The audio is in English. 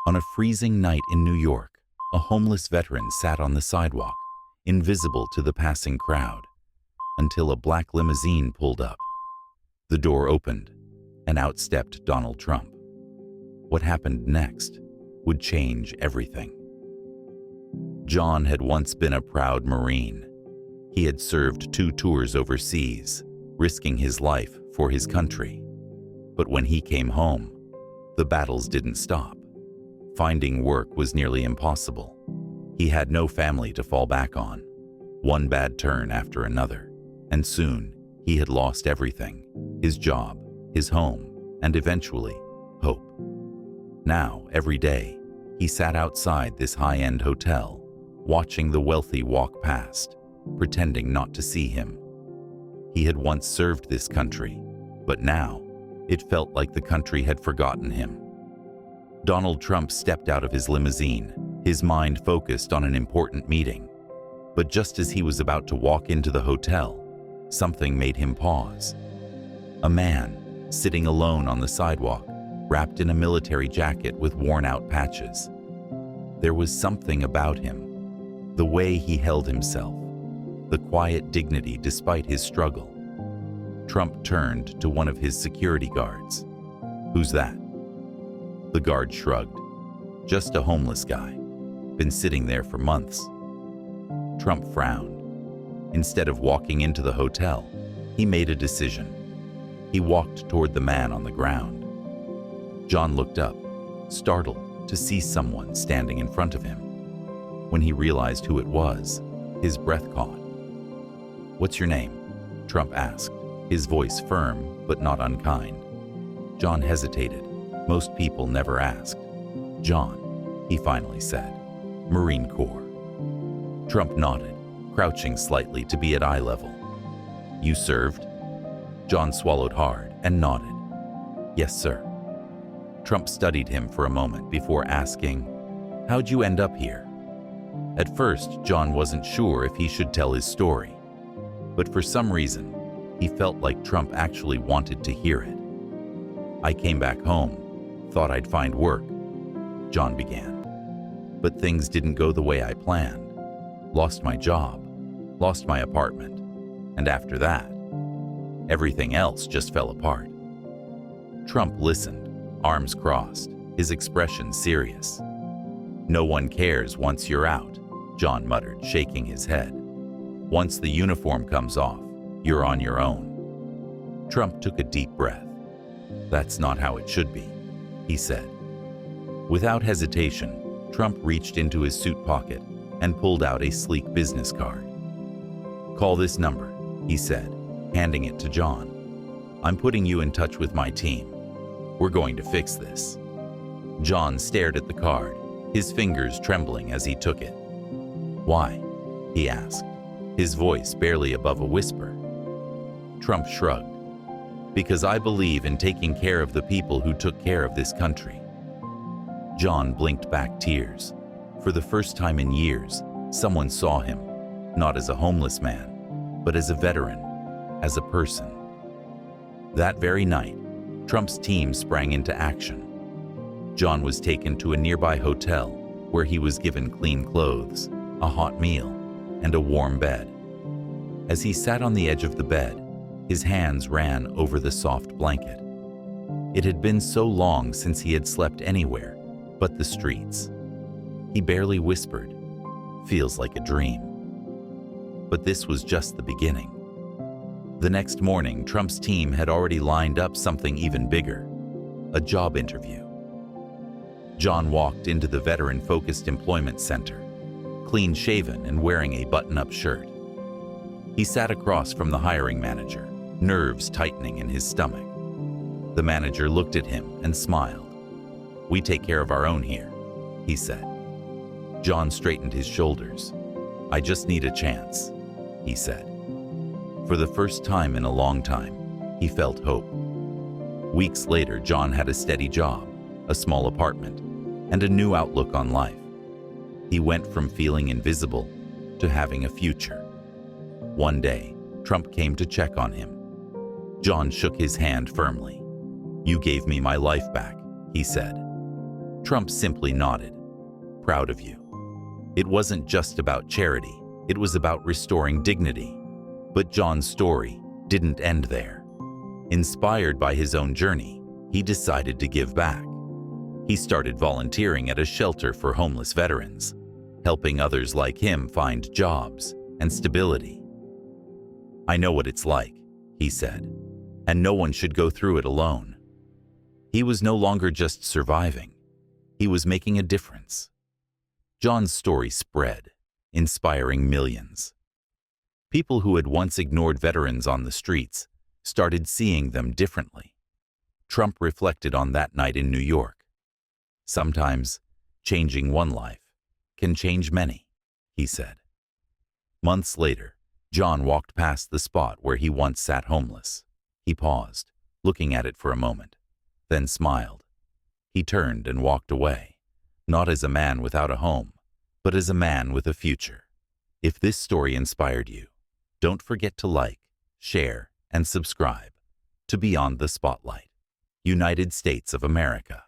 On a freezing night in New York, a homeless veteran sat on the sidewalk, invisible to the passing crowd, until a black limousine pulled up. The door opened, and out stepped Donald Trump. What happened next would change everything. John had once been a proud Marine. He had served 2 tours overseas, risking his life for his country. But when he came home, the battles didn't stop. Finding work was nearly impossible. He had no family to fall back on. One bad turn after another, and soon he had lost everything: his job, his home, and eventually, hope. Now, every day, he sat outside this high-end hotel, watching the wealthy walk past, pretending not to see him. He had once served this country, but now it felt like the country had forgotten him. Donald Trump stepped out of his limousine, his mind focused on an important meeting. But just as he was about to walk into the hotel, something made him pause. A man, sitting alone on the sidewalk, wrapped in a military jacket with worn-out patches. There was something about him, the way he held himself, the quiet dignity despite his struggle. Trump turned to one of his security guards. "Who's that?" The guard shrugged. "Just a homeless guy. Been sitting there for months." Trump frowned. Instead of walking into the hotel, he made a decision. He walked toward the man on the ground. John looked up, startled to see someone standing in front of him. When he realized who it was, his breath caught. "What's your name?" Trump asked, his voice firm but not unkind. John hesitated. Most people never asked. "John," he finally said. "Marine Corps." Trump nodded, crouching slightly to be at eye level. "You served?" John swallowed hard and nodded. "Yes, sir." Trump studied him for a moment before asking, "How'd you end up here?" At first, John wasn't sure if he should tell his story. But for some reason, he felt like Trump actually wanted to hear it. "I came back home, thought I'd find work," John began. "But things didn't go the way I planned. Lost my job, lost my apartment, and after that, everything else just fell apart." Trump listened, arms crossed, his expression serious. "No one cares once you're out," John muttered, shaking his head. "Once the uniform comes off, you're on your own." Trump took a deep breath. "That's not how it should be," he said. Without hesitation, Trump reached into his suit pocket and pulled out a sleek business card. "Call this number," he said, handing it to John. "I'm putting you in touch with my team. We're going to fix this." John stared at the card, his fingers trembling as he took it. "Why?" he asked, his voice barely above a whisper. Trump shrugged. "Because I believe in taking care of the people who took care of this country." John blinked back tears. For the first time in years, someone saw him, not as a homeless man, but as a veteran, as a person. That very night, Trump's team sprang into action. John was taken to a nearby hotel where he was given clean clothes, a hot meal, and a warm bed. As he sat on the edge of the bed, his hands ran over the soft blanket. It had been so long since he had slept anywhere but the streets. He barely whispered, "Feels like a dream." But this was just the beginning. The next morning, Trump's team had already lined up something even bigger, a job interview. John walked into the veteran-focused employment center, clean-shaven and wearing a button-up shirt. He sat across from the hiring manager, nerves tightening in his stomach. The manager looked at him and smiled. "We take care of our own here," he said. John straightened his shoulders. "I just need a chance," he said. For the first time in a long time, he felt hope. Weeks later, John had a steady job, a small apartment, and a new outlook on life. He went from feeling invisible to having a future. One day, Trump came to check on him. John shook his hand firmly. "You gave me my life back," he said. Trump simply nodded. Proud of you. It wasn't just about charity, it was about restoring dignity. But John's story didn't end there. Inspired by his own journey, he decided to give back. He started volunteering at a shelter for homeless veterans, helping others like him find jobs and stability. I know what it's like, he said, and no one should go through it alone. He was no longer just surviving, he was making a difference. John's story spread, inspiring millions. People who had once ignored veterans on the streets started seeing them differently. Trump reflected on that night in New York. Sometimes, changing one life can change many, he said. Months later, John walked past the spot where he once sat homeless. He paused, looking at it for a moment, then smiled. He turned and walked away, not as a man without a home, but as a man with a future. If this story inspired you, don't forget to like, share, and subscribe to Beyond the Spotlight, United States of America.